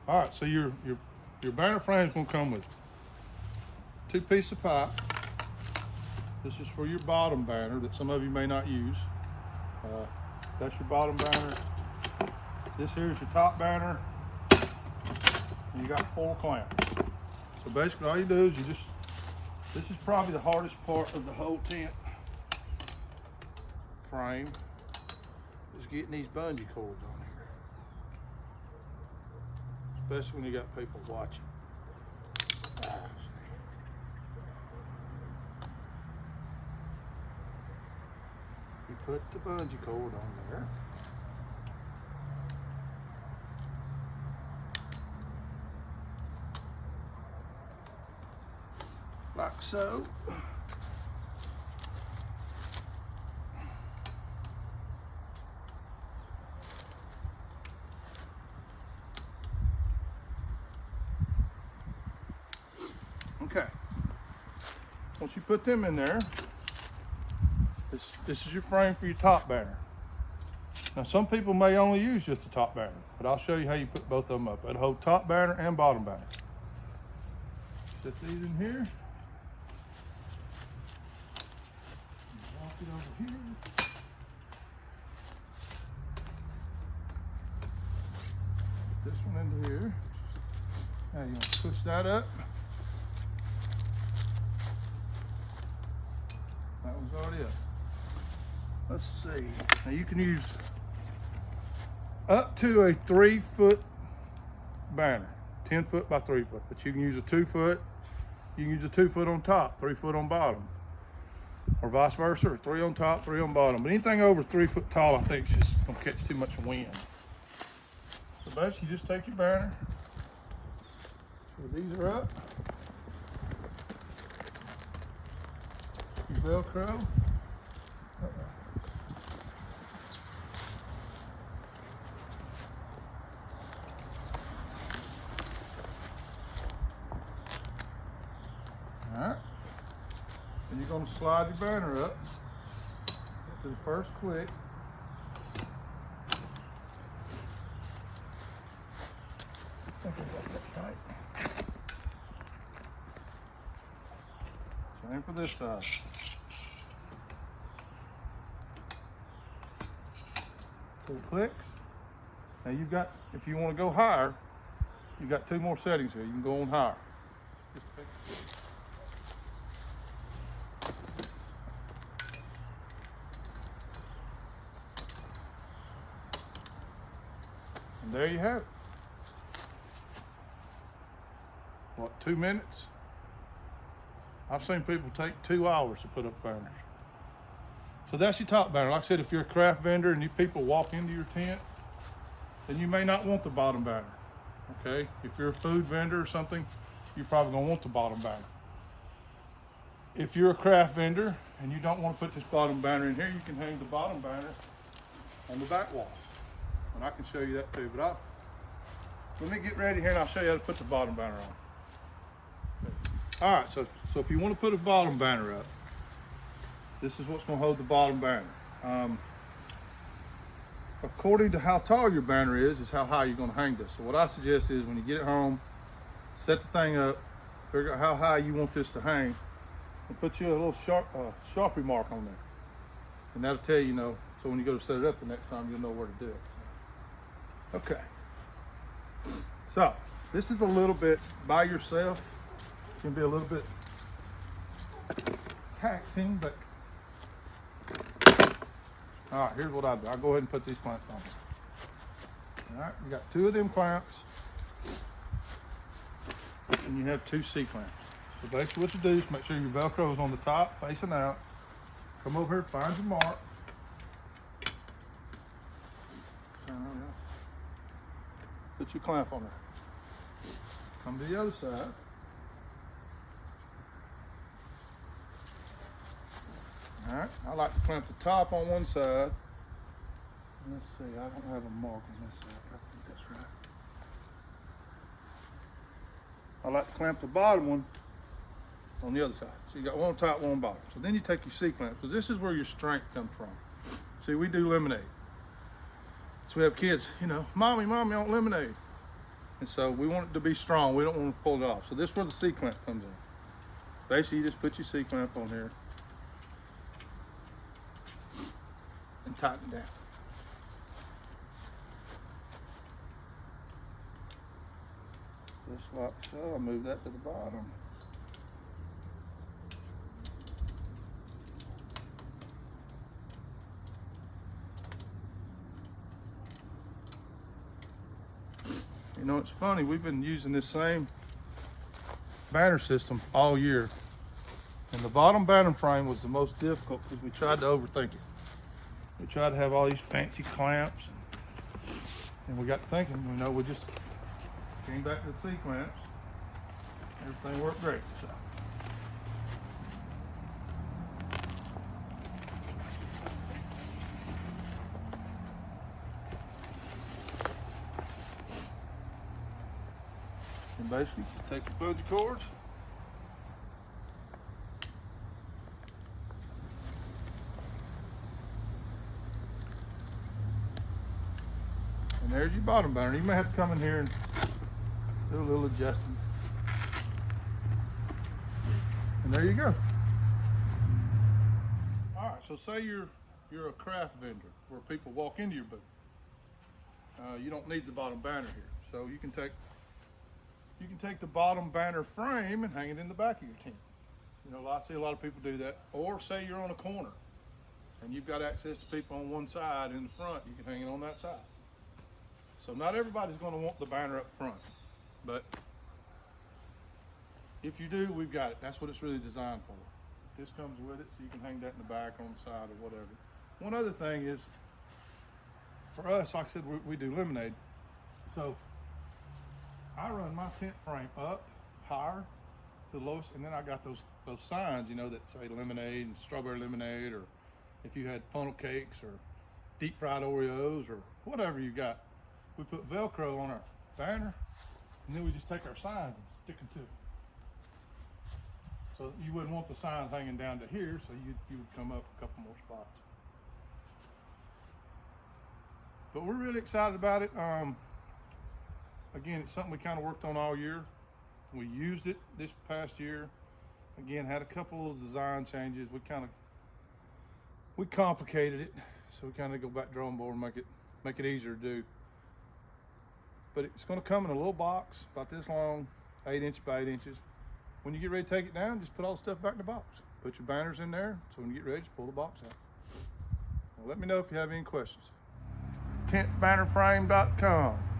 All right, so your banner frame is gonna come with 2 pieces of pipe. This is for your bottom banner that some of you may not use. That's your bottom banner. This here is your top banner. And you got 4 clamps. So basically all you do is this is probably the hardest part of the whole tent frame, is getting these bungee cords on here. Especially when you got people watching. You put the bungee cord on there. Like so. Okay. Once you put them in there, this is your frame for your top banner. Now some people may only use just the top banner, but I'll show you how you put both of them up. It'll hold top banner and bottom banner. Set these in here. Walk it over here. Put this one into here. Now you're gonna push that up. That one's already up. Let's see. Now you can use up to a 3-foot banner, 10 foot by 3 foot, but you can use a 2 foot. You can use a 2 foot on top, 3 foot on bottom, or vice versa, or 3 on top, 3 on bottom. But anything over 3 foot tall, I think, is just gonna catch too much wind. So basically, you just take your banner. So these are up. Your Velcro. Alright, then you're going to slide your banner up to the first click. I think I got that tight. Same for this side. 4 clicks. Now you've got, if you want to go higher, you've got 2 more settings here. You can go on higher. Just take and there you have it. What, 2 minutes? I've seen people take 2 hours to put up banners. So that's your top banner. Like I said, if you're a craft vendor and you people walk into your tent, then you may not want the bottom banner. Okay? If you're a food vendor or something, you're probably gonna want the bottom banner. If you're a craft vendor and you don't want to put this bottom banner in here, you can hang the bottom banner on the back wall. And I can show you that too, but let me get ready here and I'll show you how to put the bottom banner on. Okay. All right, so if you want to put a bottom banner up, this is what's going to hold the bottom banner. According to how tall your banner is how high you're going to hang this. So what I suggest is when you get it home, set the thing up, figure out how high you want this to hang, and put you a little Sharpie mark on there. And that'll tell you, so when you go to set it up the next time, you'll know where to do it. Okay. So this is a little bit by yourself. It can be a little bit taxing, but all right, here's what I do. I'll go ahead and put these clamps on. All right, you got 2 of them clamps, and you have 2 C clamps. So basically what you do is make sure your Velcro is on the top, facing out. Come over here, find your mark. Put your clamp on there. Come to the other side. All right, I like to clamp the top on one side. Let's see, I don't have a mark on this side. I think that's right. I like to clamp the bottom one on the other side. So you got one on top, one on bottom. So then you take your C-clamp, because this is where your strength comes from. See, we do lemonade. So we have kids, mommy, I want lemonade. And so we want it to be strong. We don't want to pull it off. So this is where the C-clamp comes in. Basically, you just put your C-clamp on here and tighten it down. Just like so. I'll move that to the bottom. You know, it's funny, we've been using this same banner system all year. And the bottom banner frame was the most difficult because we tried to overthink it. We tried to have all these fancy clamps. And we got to thinking, you know, we just came back to the C-clamps. Everything worked great. So. And basically, you take the bungee cords, and there's your bottom banner. You may have to come in here and do a little adjusting. And there you go. All right, so say you're a craft vendor where people walk into your booth. You don't need the bottom banner here, so you can take the bottom banner frame and hang it in the back of your tent. You know, I see a lot of people do that. Or say you're on a corner and you've got access to people on one side in the front, you can hang it on that side. So not everybody's going to want the banner up front, but if you do, we've got it. That's what it's really designed for. This comes with it, so you can hang that in the back, on the side, or whatever. One other thing is, for us, like I said, we do lemonade. So I run my tent frame up higher to the lowest, and then I got those signs, you know, that say lemonade and strawberry lemonade, or if you had funnel cakes or deep fried Oreos or whatever you got. We put Velcro on our banner, and then we just take our signs and stick them to it. So you wouldn't want the signs hanging down to here, so you would come up a couple more spots. But we're really excited about it. Again, it's something we kind of worked on all year. We used it this past year. Again, had a couple little design changes. We complicated it, so we kind of go back drawing board and make it easier to do. But it's going to come in a little box about this long, 8 inch by 8 inches. When you get ready to take it down, just put all the stuff back in the box. Put your banners in there, so when you get ready, just pull the box out. Well, let me know if you have any questions. TentBannerFrame.com